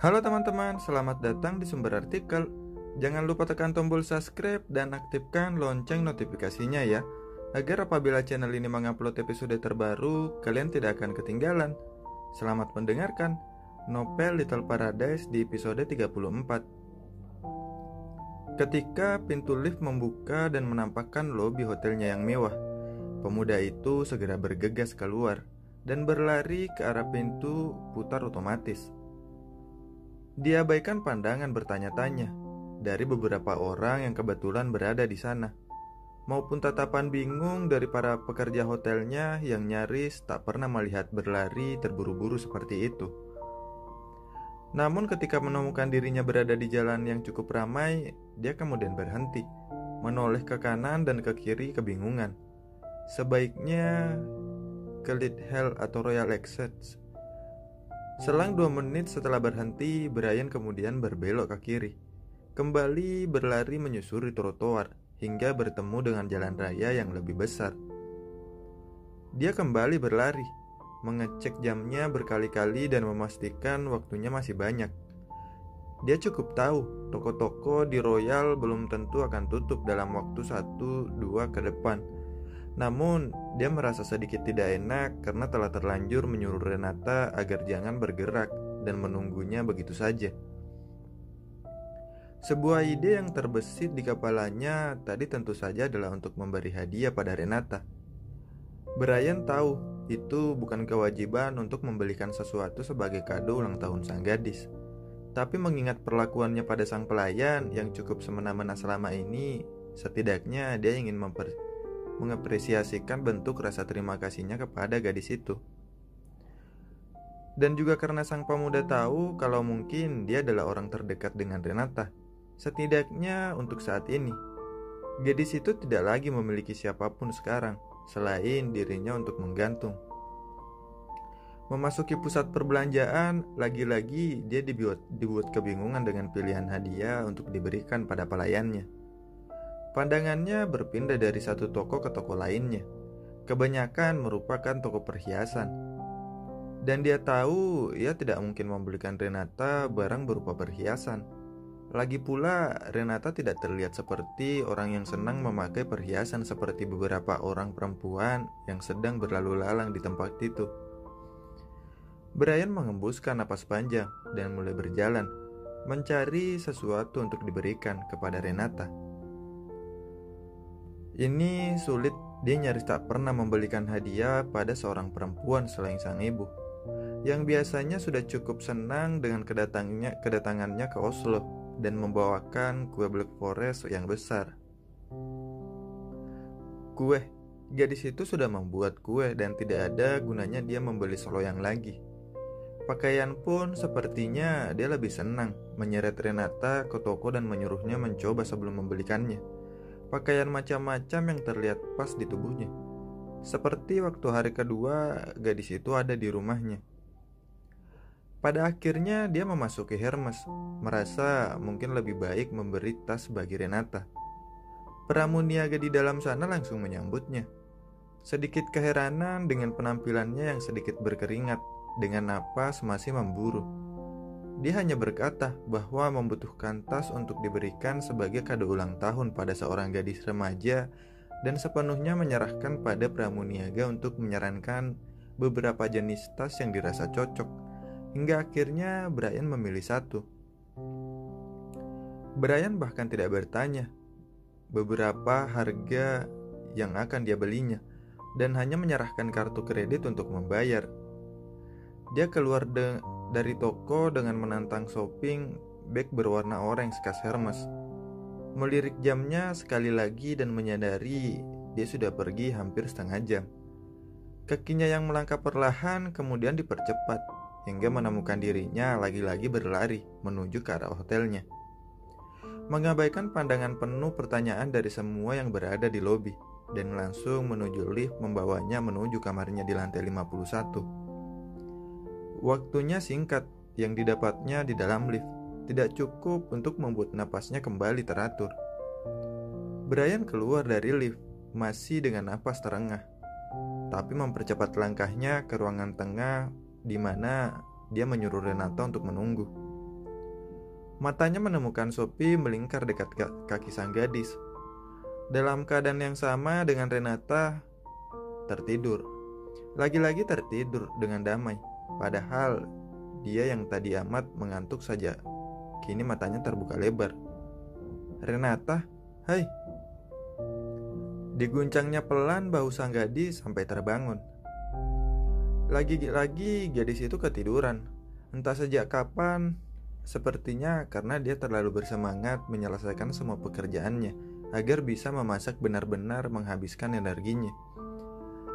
Halo teman-teman, selamat datang di Sumber Artikel. Jangan lupa tekan tombol subscribe dan aktifkan lonceng notifikasinya ya, agar apabila channel ini mengupload episode terbaru, kalian tidak akan ketinggalan. Selamat mendengarkan novel Little Paradise di episode 34. Ketika pintu lift membuka dan menampakkan lobi hotelnya yang mewah, pemuda itu segera bergegas keluar dan berlari ke arah pintu putar otomatis. Dia abaikan pandangan bertanya-tanya dari beberapa orang yang kebetulan berada di sana, maupun tatapan bingung dari para pekerja hotelnya yang nyaris tak pernah melihat berlari terburu-buru seperti itu. Namun ketika menemukan dirinya berada di jalan yang cukup ramai, dia kemudian berhenti, menoleh ke kanan dan ke kiri kebingungan. Sebaiknya ke Lead Hall atau Royal Exchange. Selang 2 menit setelah berhenti, Brian kemudian berbelok ke kiri, kembali berlari menyusuri trotoar hingga bertemu dengan jalan raya yang lebih besar. Dia kembali berlari, mengecek jamnya berkali-kali dan memastikan waktunya masih banyak. Dia cukup tahu toko-toko di Royal belum tentu akan tutup dalam waktu 1-2 ke depan. Namun, dia merasa sedikit tidak enak karena telah terlanjur menyuruh Renata agar jangan bergerak dan menunggunya begitu saja. Sebuah ide yang terbesit di kepalanya tadi tentu saja adalah untuk memberi hadiah pada Renata. Brian tahu itu bukan kewajiban untuk membelikan sesuatu sebagai kado ulang tahun sang gadis. Tapi mengingat perlakuannya pada sang pelayan yang cukup semena-mena selama ini, setidaknya dia ingin mengapresiasikan bentuk rasa terima kasihnya kepada gadis itu. Dan juga karena sang pemuda tahu kalau mungkin dia adalah orang terdekat dengan Renata, setidaknya untuk saat ini. Gadis itu tidak lagi memiliki siapapun sekarang selain dirinya untuk menggantung. Memasuki pusat perbelanjaan, lagi-lagi dia dibuat kebingungan dengan pilihan hadiah untuk diberikan pada pelayannya. Pandangannya berpindah dari satu toko ke toko lainnya. Kebanyakan merupakan toko perhiasan. Dan dia tahu ia tidak mungkin membelikan Renata barang berupa perhiasan. Lagi pula, Renata tidak terlihat seperti orang yang senang memakai perhiasan seperti beberapa orang perempuan yang sedang berlalu lalang di tempat itu. Brian mengembuskan napas panjang dan mulai berjalan, mencari sesuatu untuk diberikan kepada Renata. Ini sulit, dia nyaris tak pernah membelikan hadiah pada seorang perempuan selain sang ibu, yang biasanya sudah cukup senang dengan kedatangannya ke Oslo dan membawakan kue Black Forest yang besar. Kue, gadis itu sudah membuat kue dan tidak ada gunanya dia membeli seloyang lagi. Pakaian pun sepertinya dia lebih senang menyeret Renata ke toko dan menyuruhnya mencoba sebelum membelikannya. Pakaian macam-macam yang terlihat pas di tubuhnya, seperti waktu hari kedua gadis itu ada di rumahnya. Pada akhirnya dia memasuki Hermes, merasa mungkin lebih baik memberi tas bagi Renata. Pramuniaga di dalam sana langsung menyambutnya. Sedikit keheranan dengan penampilannya yang sedikit berkeringat, dengan napas masih memburu. Dia hanya berkata bahwa membutuhkan tas untuk diberikan sebagai kado ulang tahun pada seorang gadis remaja dan sepenuhnya menyerahkan pada pramuniaga untuk menyarankan beberapa jenis tas yang dirasa cocok. Hingga akhirnya Brian memilih satu. Brian bahkan tidak bertanya beberapa harga yang akan dia belinya dan hanya menyerahkan kartu kredit untuk membayar. Dia keluar dari toko dengan menantang shopping bag berwarna orange khas Hermes. Melirik jamnya sekali lagi dan menyadari dia sudah pergi hampir setengah jam. Kakinya yang melangkah perlahan kemudian dipercepat hingga menemukan dirinya lagi-lagi berlari menuju ke arah hotelnya. Mengabaikan pandangan penuh pertanyaan dari semua yang berada di lobi dan langsung menuju lift membawanya menuju kamarnya di lantai 51. Waktunya singkat yang didapatnya di dalam lift tidak cukup untuk membuat napasnya kembali teratur. Brian keluar dari lift masih dengan napas terengah, tapi mempercepat langkahnya ke ruangan tengah di mana dia menyuruh Renata untuk menunggu. Matanya menemukan Sophie melingkar dekat kaki sang gadis. Dalam keadaan yang sama dengan Renata, tertidur. Lagi-lagi tertidur dengan damai. Padahal dia yang tadi amat mengantuk saja, kini matanya terbuka lebar. "Renata, hai." Diguncangnya pelan bahu sang gadis sampai terbangun. Lagi-lagi gadis itu ketiduran. Entah sejak kapan, sepertinya karena dia terlalu bersemangat menyelesaikan semua pekerjaannya agar bisa memasak benar-benar menghabiskan energinya.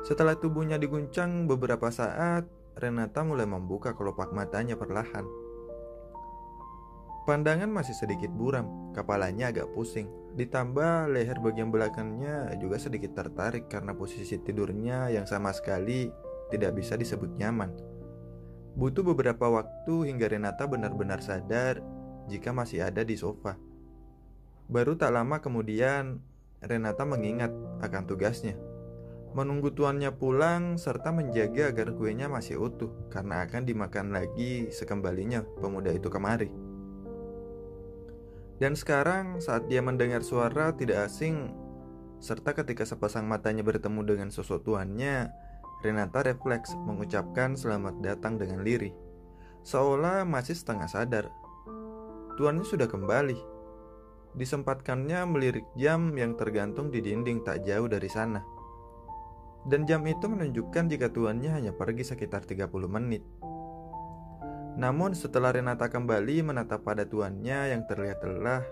Setelah tubuhnya diguncang beberapa saat, Renata mulai membuka kelopak matanya perlahan. Pandangan masih sedikit buram, kepalanya agak pusing. Ditambah leher bagian belakangnya juga sedikit tertarik karena posisi tidurnya yang sama sekali tidak bisa disebut nyaman. Butuh beberapa waktu hingga Renata benar-benar sadar jika masih ada di sofa. Baru tak lama kemudian, Renata mengingat akan tugasnya. Menunggu tuannya pulang serta menjaga agar kuenya masih utuh karena akan dimakan lagi sekembalinya pemuda itu kemari. Dan sekarang saat dia mendengar suara tidak asing serta ketika sepasang matanya bertemu dengan sosok tuannya, Renata refleks mengucapkan selamat datang dengan lirih, seolah masih setengah sadar. Tuannya sudah kembali. Disempatkannya melirik jam yang tergantung di dinding tak jauh dari sana. Dan jam itu menunjukkan jika tuannya hanya pergi sekitar 30 menit. Namun setelah Renata kembali menatap pada tuannya yang terlihat lelah,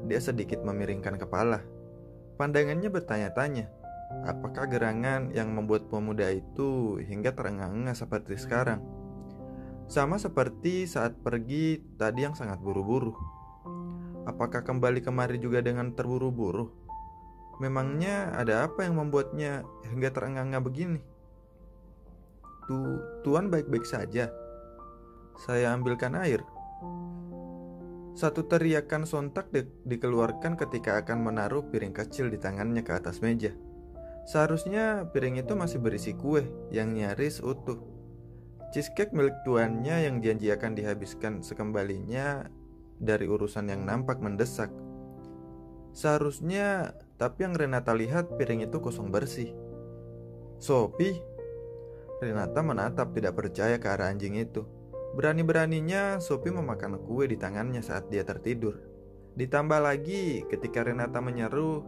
dia sedikit memiringkan kepala. Pandangannya bertanya-tanya, apakah gerangan yang membuat pemuda itu hingga terengah-engah seperti sekarang? Sama seperti saat pergi tadi yang sangat buru-buru. Apakah kembali kemari juga dengan terburu-buru? Memangnya ada apa yang membuatnya hingga terengah-engah begini? Tuan baik-baik saja? Saya ambilkan air. Satu teriakan sontak dikeluarkan ketika akan menaruh piring kecil di tangannya ke atas meja. Seharusnya piring itu masih berisi kue yang nyaris utuh. Cheesecake milik tuannya yang janji akan dihabiskan sekembalinya dari urusan yang nampak mendesak. Seharusnya, tapi yang Renata lihat piring itu kosong bersih. "Sophie?" Renata menatap tidak percaya ke arah anjing itu. Berani-beraninya Sophie memakan kue di tangannya saat dia tertidur. Ditambah lagi ketika Renata menyeru,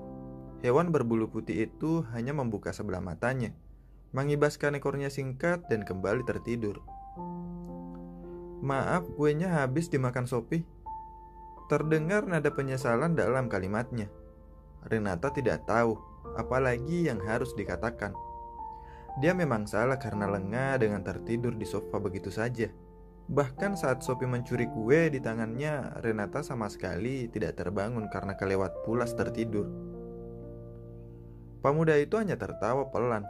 hewan berbulu putih itu hanya membuka sebelah matanya, mengibaskan ekornya singkat dan kembali tertidur. "Maaf, kuenya habis dimakan Sophie." Terdengar nada penyesalan dalam kalimatnya. Renata tidak tahu apalagi yang harus dikatakan. Dia memang salah karena lengah dengan tertidur di sofa begitu saja. Bahkan saat Sophie mencuri kue di tangannya, Renata sama sekali tidak terbangun karena kelewat pulas tertidur. Pemuda itu hanya tertawa pelan.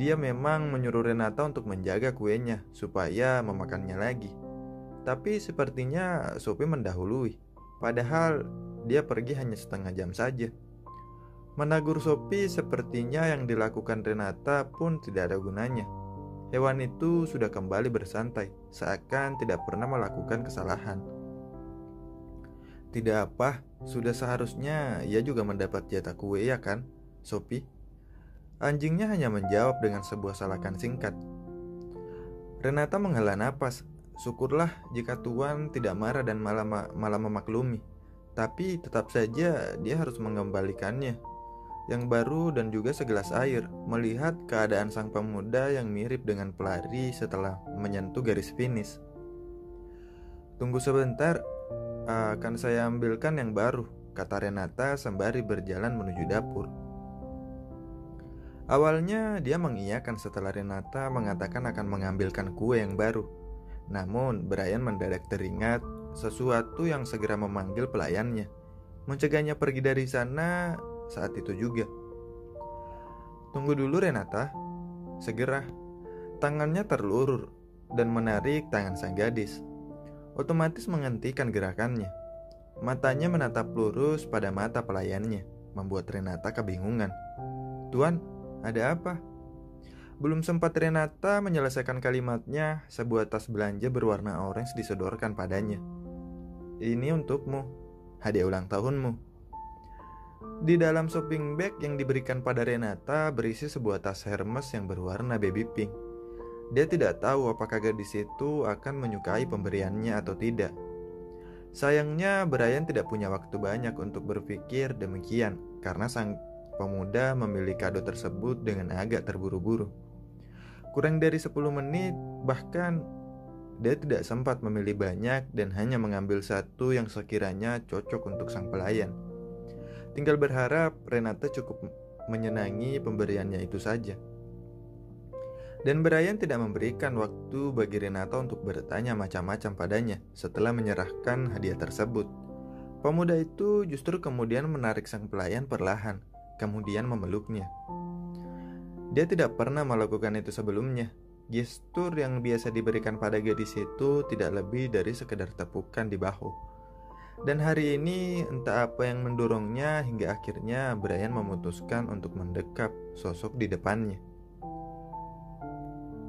Dia memang menyuruh Renata untuk menjaga kuenya supaya memakannya lagi. Tapi sepertinya Sophie mendahului. Padahal dia pergi hanya setengah jam saja. Menegur Sophie sepertinya yang dilakukan Renata pun tidak ada gunanya. Hewan itu sudah kembali bersantai, seakan tidak pernah melakukan kesalahan. "Tidak apa, sudah seharusnya ia juga mendapat jatah kue ya kan, Sophie?" Anjingnya hanya menjawab dengan sebuah salakan singkat. Renata menghela napas. Syukurlah jika tuan tidak marah dan malah memaklumi. Tapi tetap saja dia harus mengembalikannya yang baru dan juga segelas air, melihat keadaan sang pemuda yang mirip dengan pelari setelah menyentuh garis finish. "Tunggu sebentar, akan saya ambilkan yang baru," kata Renata sembari berjalan menuju dapur. Awalnya dia mengiyakan setelah Renata mengatakan akan mengambilkan kue yang baru. Namun Brian mendadak teringat sesuatu yang segera memanggil pelayannya, mencegahnya pergi dari sana saat itu juga. "Tunggu dulu Renata." Segera tangannya terlurur dan menarik tangan sang gadis. Otomatis menghentikan gerakannya. Matanya menatap lurus pada mata pelayannya, membuat Renata kebingungan. "Tuan, ada apa?" Belum sempat Renata menyelesaikan kalimatnya, sebuah tas belanja berwarna orange disodorkan padanya. ini untukmu, hadiah ulang tahunmu." Di dalam shopping bag yang diberikan pada Renata berisi sebuah tas Hermes yang berwarna baby pink. Dia tidak tahu apakah gadis itu akan menyukai pemberiannya atau tidak. Sayangnya, Brian tidak punya waktu banyak untuk berpikir demikian karena sang pemuda memilih kado tersebut dengan agak terburu-buru. Kurang dari 10 menit, bahkan dia tidak sempat memilih banyak dan hanya mengambil satu yang sekiranya cocok untuk sang pelayan. Tinggal berharap Renata cukup menyenangi pemberiannya itu saja. Dan Brian tidak memberikan waktu bagi Renata untuk bertanya macam-macam padanya setelah menyerahkan hadiah tersebut. Pemuda itu justru kemudian menarik sang pelayan perlahan, kemudian memeluknya. Dia tidak pernah melakukan itu sebelumnya. Gestur yang biasa diberikan pada gadis itu tidak lebih dari sekedar tepukan di bahu. Dan hari ini entah apa yang mendorongnya hingga akhirnya Brian memutuskan untuk mendekap sosok di depannya.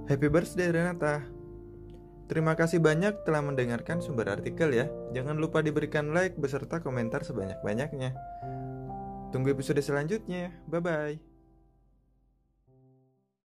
Happy birthday Renata. Terima kasih banyak telah mendengarkan sumber artikel ya. Jangan lupa diberikan like beserta komentar sebanyak-banyaknya. Tunggu episode selanjutnya. Bye-bye.